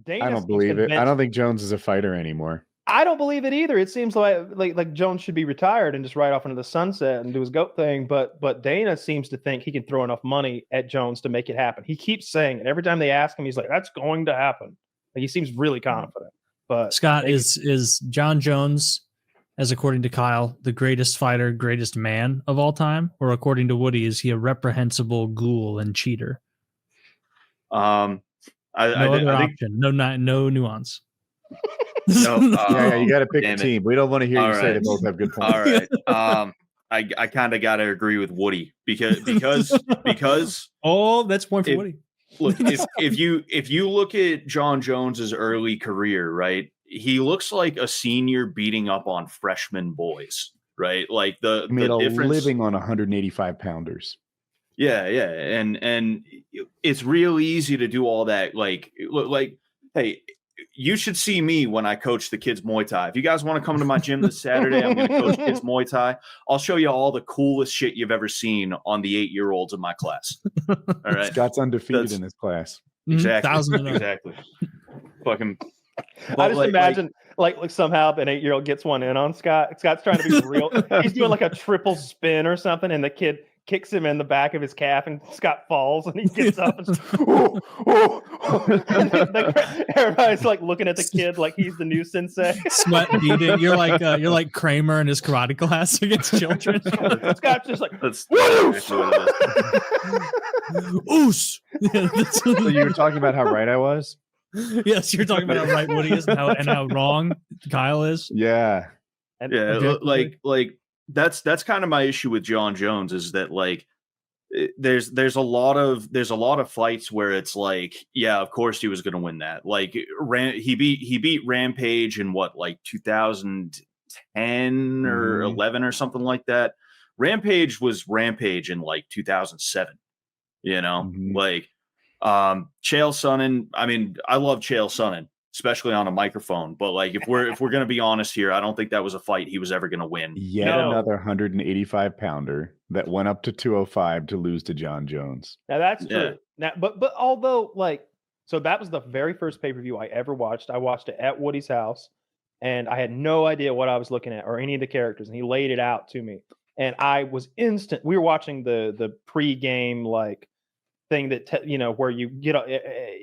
Dana I don't believe it. I don't think Jones is a fighter anymore. I don't believe it either. It seems like Jones should be retired and just ride off into the sunset and do his GOAT thing. But Dana seems to think he can throw enough money at Jones to make it happen. He keeps saying it. Every time they ask him, he's like, "That's going to happen." Like, he seems really confident. But Scott, is Jon Jones, as according to Kyle, the greatest fighter, greatest man of all time, or according to Woody, is he a reprehensible ghoul and cheater? No option. No nuance. No, yeah, you got to pick a team. We don't want to hear you say they both have good points. All right. I kind of got to agree with Woody because oh, that's point for Woody. Look, if you look at Jon Jones's early career, right, he looks like a senior beating up on freshman boys, right? Like the difference, living on 185 pounders. Yeah, and it's real easy to do all that. Like, hey, you should see me when I coach the kids Muay Thai. If you guys want to come to my gym this Saturday, I'm going to coach kids Muay Thai. I'll show you all the coolest shit you've ever seen on the 8-year-olds in my class. All right, Scott's undefeated in his class. Exactly, exactly. Fucking. I just imagine like somehow an 8-year-old gets one in on Scott. Scott's trying to be real. He's doing like a triple spin or something, and the kid kicks him in the back of his calf, and Scott falls, and he gets up and, and everybody's like looking at the kid like he's the new sensei. Sweat beading. You're like Kramer in his karate class against children. Scott's just like, oos. So you were talking about how right I was? Yes, you're talking about how right Woody is and how wrong Kyle is. Yeah. Like that's kind of my issue with Jon Jones is that like there's a lot of fights where it's like, yeah, of course he was going to win that. Like he beat Rampage in what, like 2010 or 11 or something like that. Rampage was Rampage in like 2007. You know, like Chael Sonnen. I mean, I love Chael Sonnen, especially on a microphone. But like, if we're going to be honest here, I don't think that was a fight he was ever going to win. Another 185 pounder that went up to 205 to lose to Jon Jones. Now that's true. Now, but although like, so that was the very first pay-per-view I ever watched. I watched it at Woody's house, and I had no idea what I was looking at or any of the characters, and he laid it out to me, and I was instant. We were watching the pre-game like thing that where you get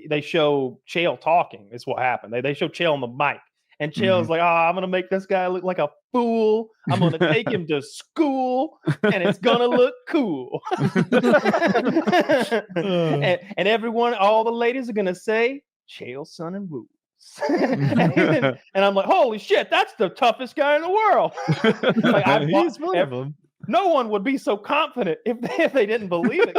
they show Chael talking is what happened. They show Chael on the mic, and Chael's like, I'm gonna make this guy look like a fool. I'm gonna take him to school, and it's gonna look cool. and everyone, all the ladies are gonna say Chael Sonnen rules. and I'm like, holy shit, that's the toughest guy in the world. Like, he's one of them. No one would be so confident if they didn't believe it,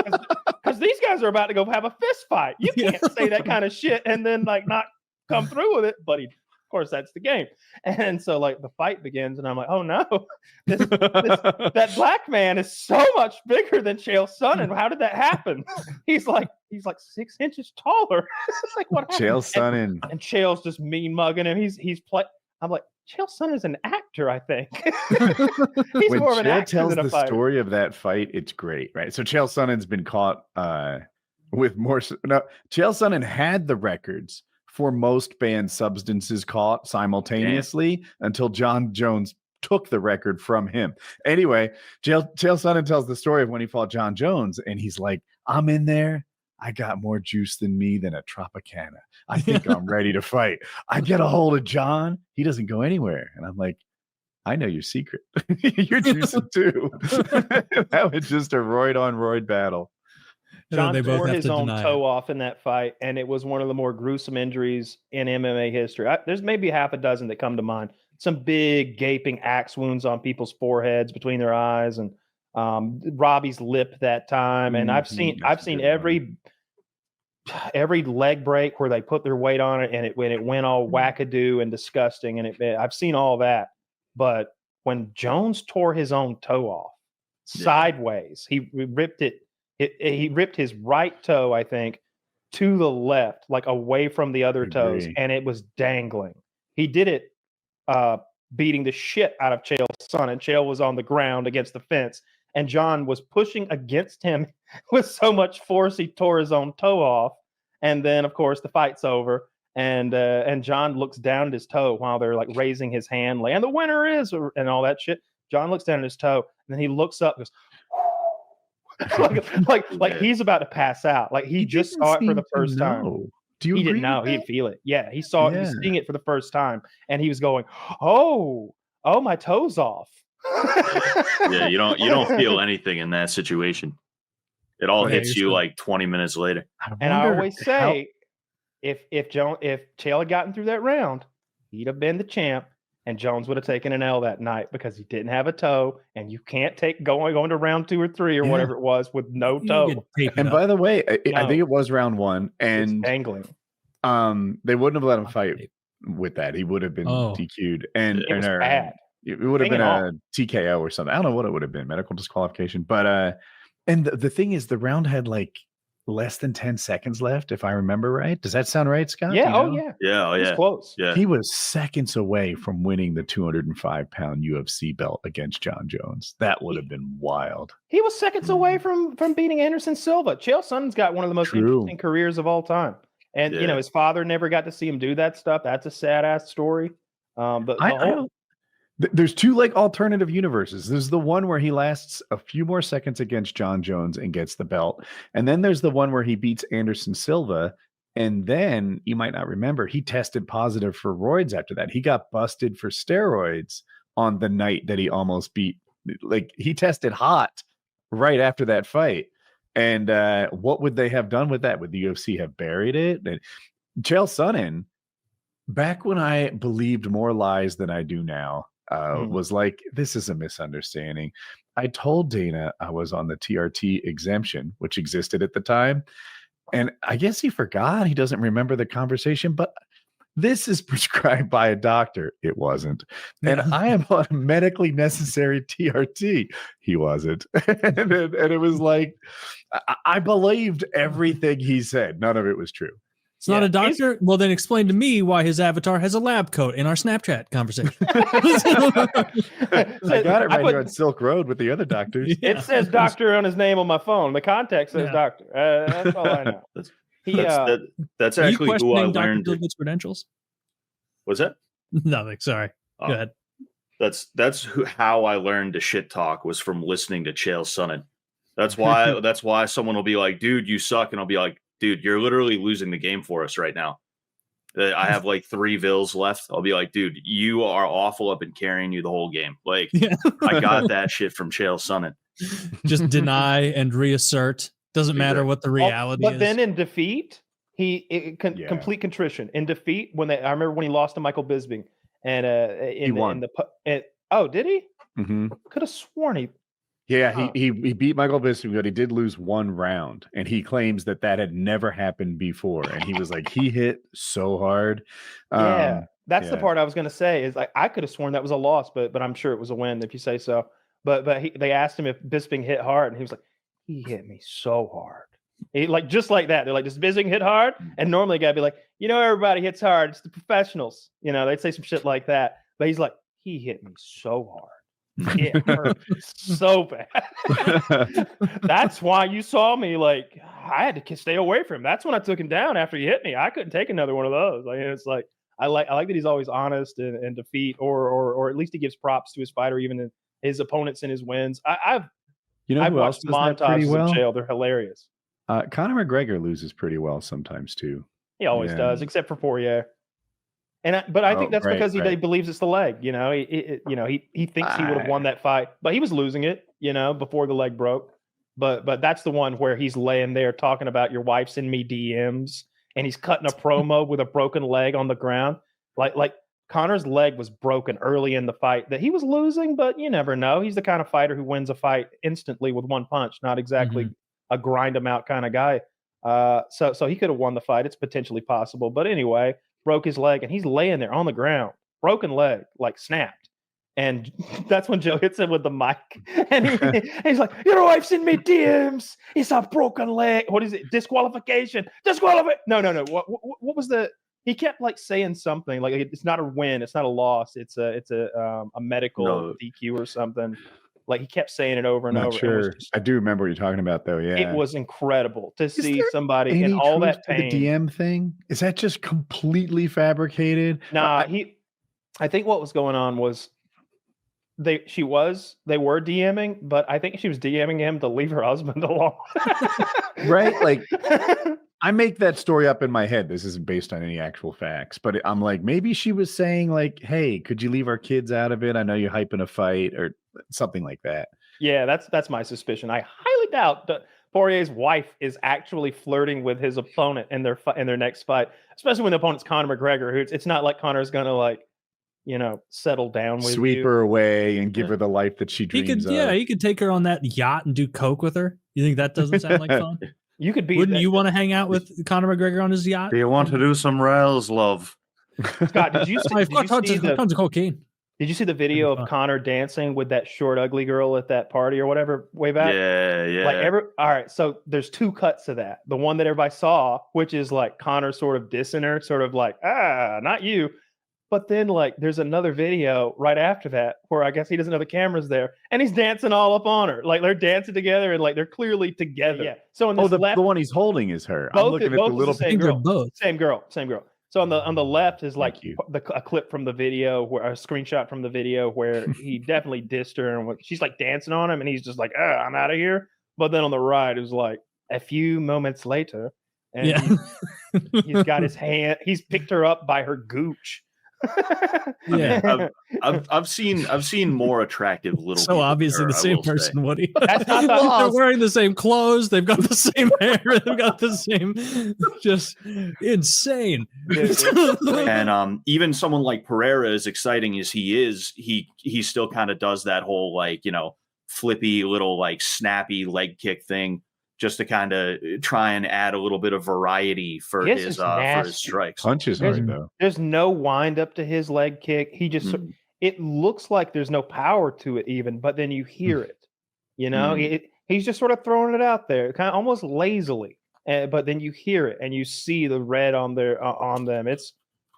because these guys are about to go have a fist fight. You can't say that kind of shit and then like not come through with it. But of course, that's the game. And so like the fight begins, and I'm like, oh no, that black man is so much bigger than Chael Sonnen. How did that happen? He's like 6 inches taller. It's like, what happened? Chael Sonnen. And Chael's just mean mugging him. He's I'm like, Chael Sonnen is an actor, I think. He's when more of an Chael actor tells than a the fighter. story of that fight, it's great, right? So Chael Sonnen's been caught with more. No, Chael Sonnen had the records for most banned substances caught simultaneously until Jon Jones took the record from him. Anyway, Chael Sonnen tells the story of when he fought Jon Jones, and he's like, I'm in there. I got more juice than me than a Tropicana. I think I'm ready to fight. I get a hold of John. He doesn't go anywhere. And I'm like, I know your secret. You're juicing too. That was just a roid on roid battle. John tore his own toe off in that fight, and it was one of the more gruesome injuries in MMA history. There's maybe half a dozen that come to mind. Some big gaping axe wounds on people's foreheads, between their eyes, and Robbie's lip that time. And I've seen every leg break where they put their weight on it, and it went all wackadoo and disgusting. And I've seen all that. But when Jones tore his own toe off sideways, he ripped it. He ripped his right toe, I think, to the left, like away from the other toes, and it was dangling. He did it beating the shit out of Chael Sonnen. Chael was on the ground against the fence, and John was pushing against him with so much force he tore his own toe off. And then, of course, the fight's over, and John looks down at his toe while they're like raising his hand, like, and the winner is, and all that shit. John looks down at his toe, and then he looks up, and goes, like he's about to pass out. Like he just saw it for the first time. Do you? He didn't know. He didn't feel it. Yeah, he saw it. He was seeing it for the first time, and he was going, "Oh, my toe's off." Yeah, you don't feel anything in that situation. It all hits you like 20 minutes later. And I always say, if Chael had gotten through that round, he'd have been the champ, and Jones would have taken an L that night because he didn't have a toe, and you can't take going to round 2 or 3 or whatever it was with no toe. And by the way, I think it was round 1, and it's dangling. They wouldn't have let him fight with that. He would have been DQ'd, and it was bad. It would have been a TKO or something. I don't know what it would have been, medical disqualification. But and the thing is, the round had like less than 10 seconds left, if I remember right. Does that sound right, Scott? Yeah. Yeah. It was close. Yeah. He was seconds away from winning the 205-pound UFC belt against Jon Jones. That would have been wild. He was seconds away from beating Anderson Silva. Chael Sonnen's got one of the most interesting careers of all time. And his father never got to see him do that stuff. That's a sad ass story. There's 2 like alternative universes. There's the one where he lasts a few more seconds against Jon Jones and gets the belt. And then there's the one where he beats Anderson Silva. And then you might not remember, he tested positive for roids after that. He got busted for steroids on the night that he almost beat. Like he tested hot right after that fight. And what would they have done with that? Would the UFC have buried it? And Chael Sonnen, back when I believed more lies than I do now, was like, this is a misunderstanding. I told Dana I was on the TRT exemption, which existed at the time. And I guess he forgot. He doesn't remember the conversation, but this is prescribed by a doctor. It wasn't. And I am on a medically necessary TRT. He wasn't. and it was like, I believed everything he said. None of it was true. It's not a doctor. Well, then explain to me why his avatar has a lab coat in our Snapchat conversation. I got it right here on Silk Road with the other doctors. It says doctor on his name on my phone. The context says doctor. That's all I know. That's actually who I learned. Dr. credentials. What's that? Nothing. Sorry. Go ahead. That's how I learned to shit talk, was from listening to Chael Sonnen. That's why someone will be like, dude, you suck. And I'll be like, dude, you're literally losing the game for us right now. I have like 3 vills left. I'll be like, dude, you are awful. I've been carrying you the whole game. Like, I got that shit from Chael Sonnen. Just deny and reassert. Doesn't matter what the reality is. But then in defeat, complete contrition. In defeat, I remember when he lost to Michael Bisping, and he won. Did he? Mm-hmm. Could have sworn he. Yeah, he beat Michael Bisping, but he did lose 1 round, and he claims that had never happened before. And he was like, he hit so hard. That's the part I was going to say. Is like, I could have sworn that was a loss, but I'm sure it was a win if you say so. But they asked him if Bisping hit hard, and he was like, he hit me so hard. Just like that. They're like, does Bisping hit hard? And normally a guy would be like, everybody hits hard. It's the professionals. They'd say some shit like that. But he's like, he hit me so hard. It hurt so bad. That's why you saw me like I had to stay away from him. That's when I took him down after he hit me. I couldn't take another one of those. Like, it's like I like that he's always honest in defeat, or at least he gives props to his fighter, even in his opponents in his wins. I've watched montages of Chael. They're hilarious. Conor McGregor loses pretty well sometimes too. He always does, except for Poirier. But I think that's because he believes it's the leg. He thinks he would have won that fight, but he was losing it, before the leg broke. But that's the one where he's laying there talking about your wife sending me DMs, and he's cutting a promo with a broken leg on the ground. Like Conor's leg was broken early in the fight that he was losing, but you never know. He's the kind of fighter who wins a fight instantly with 1 punch, not exactly a grind him out kind of guy. So he could have won the fight. It's potentially possible. But anyway, broke his leg, and he's laying there on the ground, broken leg, like snapped. And that's when Joe hits him with the mic, and he's like, "Your wife sent me DMs. It's a broken leg. What is it? Disqualification. No. What was the? He kept like saying something like it's not a win, it's not a loss, it's a medical DQ or something. Like he kept saying it over and Not over. sure. I do remember what you're talking about, though. Yeah, It was incredible to see there somebody in all that pain. The DM thing, is that just completely fabricated? Nah, I think what was going on was they were DMing, but I think she was DMing him to leave her husband alone. Right? Like I make that story up in my head. This isn't based on any actual facts, but I'm like, maybe she was saying like, hey, could you leave our kids out of it? I know you're hyping a fight or something like that. Yeah, that's my suspicion. I highly doubt that Poirier's wife is actually flirting with his opponent in their next fight, especially when the opponent's Conor McGregor, who it's not like Conor's gonna like, settle down with sweep her away and give her the life that she dreams of. Yeah, he could take her on that yacht and do coke with her. You think that doesn't sound like fun? You could be. Wouldn't you want to hang out with Conor McGregor on his yacht? Do you want to do some rails, love? Scott, did you see, tons of cocaine? Did you see the video of Conor dancing with that short, ugly girl at that party or whatever way back? Yeah. All right, so there's two cuts to that. The one that everybody saw, which is like Conor sort of dissing her, sort of like, not you. But then like there's another video right after that where I guess he doesn't know the camera's there and he's dancing all up on her. Like they're dancing together and like they're clearly together. Yeah. So in this the one he's holding is her. I'm looking at the little same girl. Both. Same girl. So on the left is like a clip from the video, where a screenshot from the video where he definitely dissed her and she's like dancing on him and he's just like, I'm out of here. But then on the right is like a few moments later, and he's got his hand. He's picked her up by her gooch. Yeah, I've seen more attractive little. So obviously the same person, Woody. That's not they're wearing the same clothes. They've got the same hair. They've got the same. Just insane. And even someone like Pereira, as exciting as he is, he still kind of does that whole like flippy little like snappy leg kick thing, just to kind of try and add a little bit of variety for his strikes. Punches hard though. There's no wind up to his leg kick. He just it looks like there's no power to it even, but then you hear it. He's just sort of throwing it out there, kind of almost lazily. But then you hear it and you see the red on them.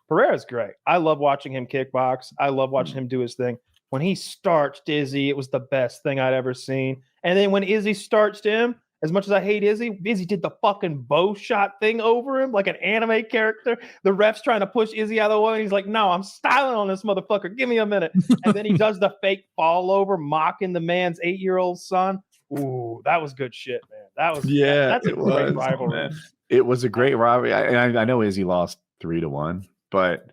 Pereira's great. I love watching him kickbox. I love watching him do his thing. When he starched Izzy, it was the best thing I'd ever seen. And then when Izzy starched him, as much as I hate Izzy did the fucking bow shot thing over him like an anime character. The ref's trying to push Izzy out of the way, and he's like, no, I'm styling on this motherfucker. Give me a minute. And then he does the fake fall over, mocking the man's 8-year-old son. Ooh, that was good shit, man. That's a great rivalry. Man. It was a great rivalry. I know Izzy lost 3-1, but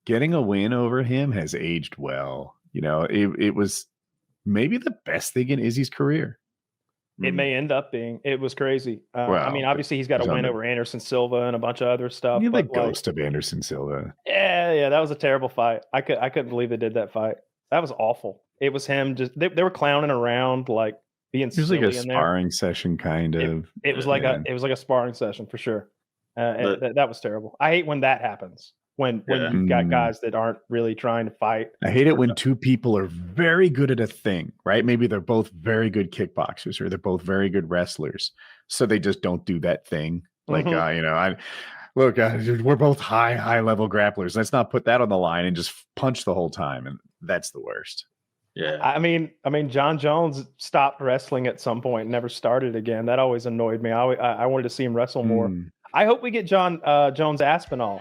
getting a win over him has aged well. It was maybe the best thing in Izzy's career. It may end up being. It was crazy. Well, obviously he's got a win over Anderson Silva and a bunch of other stuff. The ghost of Anderson Silva. Yeah, that was a terrible fight. I couldn't believe they did that fight. That was awful. It was him just they were clowning around like being silly. It was like a sparring session kind of. It was like a sparring session for sure. That was terrible. I hate when that happens. When you've got guys that aren't really trying to fight. I hate it when two people are very good at a thing, right? Maybe they're both very good kickboxers or they're both very good wrestlers. So they just don't do that thing. Like, we're both high level grapplers. Let's not put that on the line and just punch the whole time. And that's the worst. Yeah. I mean, Jon Jones stopped wrestling at some point, never started again. That always annoyed me. I wanted to see him wrestle more. I hope we get Jon Jones Aspinall.